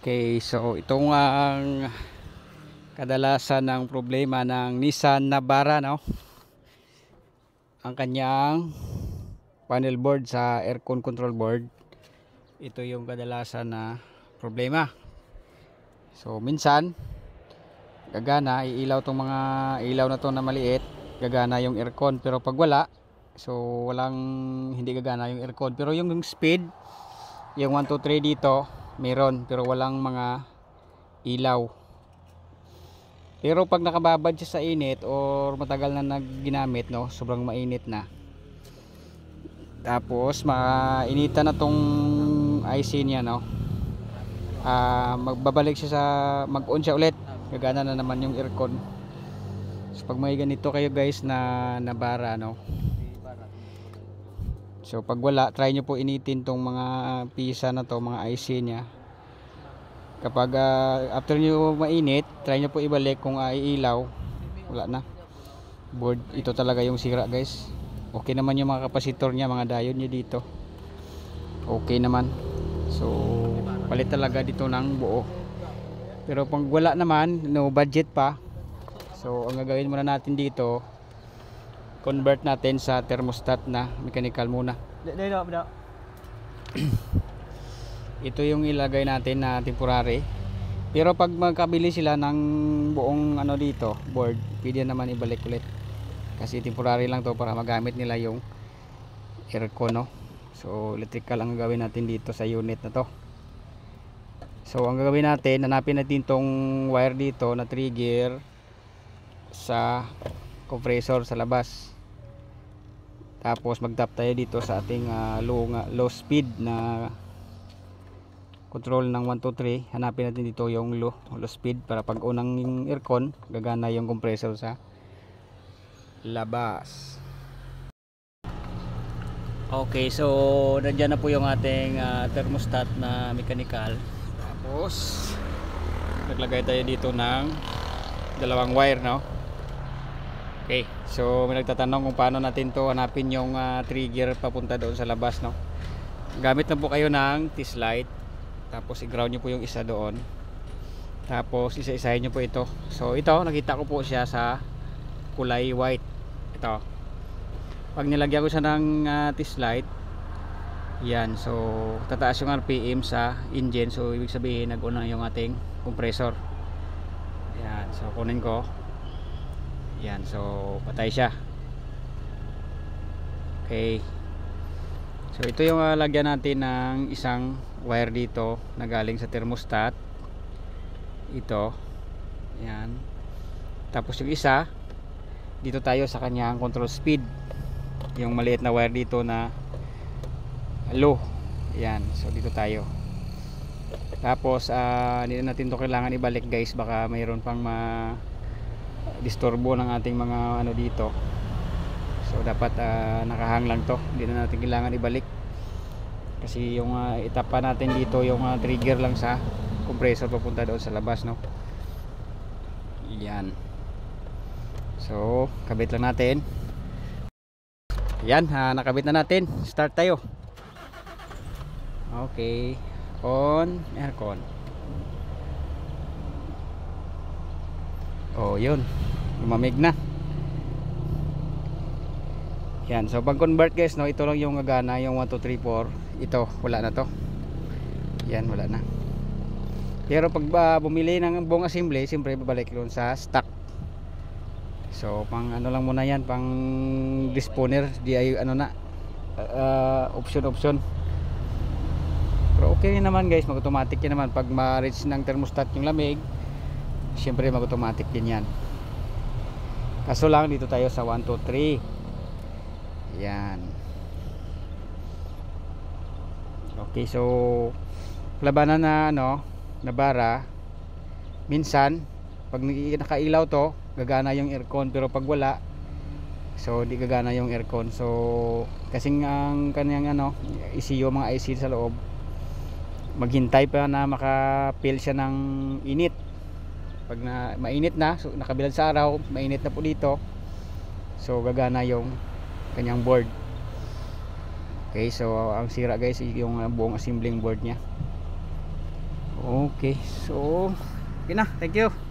Okay, so ito ang kadalasan ng problema ng Nissan Navara, no? Ang kanyang panel board sa aircon control board. Ito yung kadalasan na problema. So minsan gagana, iilaw tong mga ilaw na to na maliit, gagana yung aircon, pero pag wala, so hindi gagana yung aircon. Pero yung speed, yung 1, 2, 3 dito meron, pero walang mga ilaw. Pero pag nakababad siya sa init or matagal na nagginamit, no, sobrang mainit na, tapos mainitan na tong IC niya, no, magbabalik siya sa mag-on siya ulit, gagana na naman yung aircon. So pag may ganito kayo guys na Navara, no, so pag wala, try nyo po initin tong mga pisa na to, mga IC niya. Kapag after nyo mainit, try nyo po ibalik. Kung iilaw, wala na board. Ito talaga yung sira guys. Okay naman yung mga kapasitor nya, mga diode nya dito, okay naman. So palit talaga dito ng buo. Pero pag wala naman, no budget pa, so ang gagawin muna natin dito, convert natin sa thermostat na mechanical muna. Ito yung ilagay natin na temporary. Pero pag magkabili sila ng buong ano dito, board, pwede naman ibalik ulit. Kasi temporary lang to para magamit nila yung aircon, no. So electrical ang gagawin natin dito sa unit na to. So ang gagawin natin, hanapin natin tong wire dito na trigger sa compressor sa labas. Tapos mag-tap tayo dito sa ating low speed na control ng 1, 2, 3. Hanapin natin dito yung low speed para pag unang yung aircon, gagana yung compressor sa labas. Okay, so nandiyan na po yung ating thermostat na mechanical. Tapos naglagay tayo dito ng dalawang wire, no. Okay, so may nagtatanong kung paano natin to hanapin yung trigger papunta doon sa labas, no. Gamit na po kayo ng test light. Tapos i-ground nyo po yung isa doon. Tapos isa-isahin nyo po ito. So ito, nakita ko po siya sa kulay white. Ito. Pag nilagyan ko siya ng test light, yan. So tataas yung RPM sa engine. So ibig sabihin nag-on na yung ating compressor. Yan. So kunin ko. Yan. So patay siya. Okay. So ito yung lagyan natin ng isang wire dito na galing sa thermostat. Ito. Yan. Tapos yung isa, dito tayo sa kanyang control speed. Yung maliit na wire dito na low. Yan. So dito tayo. Tapos hindi na natin to kailangan ibalik guys. Baka mayroon pang disturbo ng ating mga ano dito. So dapat nakahang lang to. Hindi na natin kailangan ibalik. Kasi yung itapa natin dito yung trigger lang sa compressor papunta doon sa labas, no. Yan. So kabit lang natin. Yan, nakabit na natin. Start tayo. Okay. On aircon. Oh, yun. Lumamig na. Yan, so pag convert guys, no, ito lang yung gagana, yung 1, 2, 3, 4. Ito, wala na to. Yan, wala na. Pero pag bumili ng buong assembly, siyempre babalik doon sa stock. So pang ano lang muna yan, pang disponer, di ay ano na, option. Pero okay naman guys, mag-automatic yan naman. Pag ma-reach ng thermostat yung lamig, siyempre mag-automatic din yan. Kaso lang dito tayo sa 1, 2, 3. Yan. Okay, so labanan na ano, Navara. Minsan pag nakailaw to, gagana yung aircon, pero pag wala, so di gagana yung aircon. So kasing ang kanyang ano, ECU, mga IC sa loob, maghintay pa na maka-fill siya ng init. Pag mainit na, so nakabilad sa araw, mainit na po dito, so gagana yung kanyang board. Okay, so ang sira guys yung buong assembling board nya. Okay, so okay na, thank you.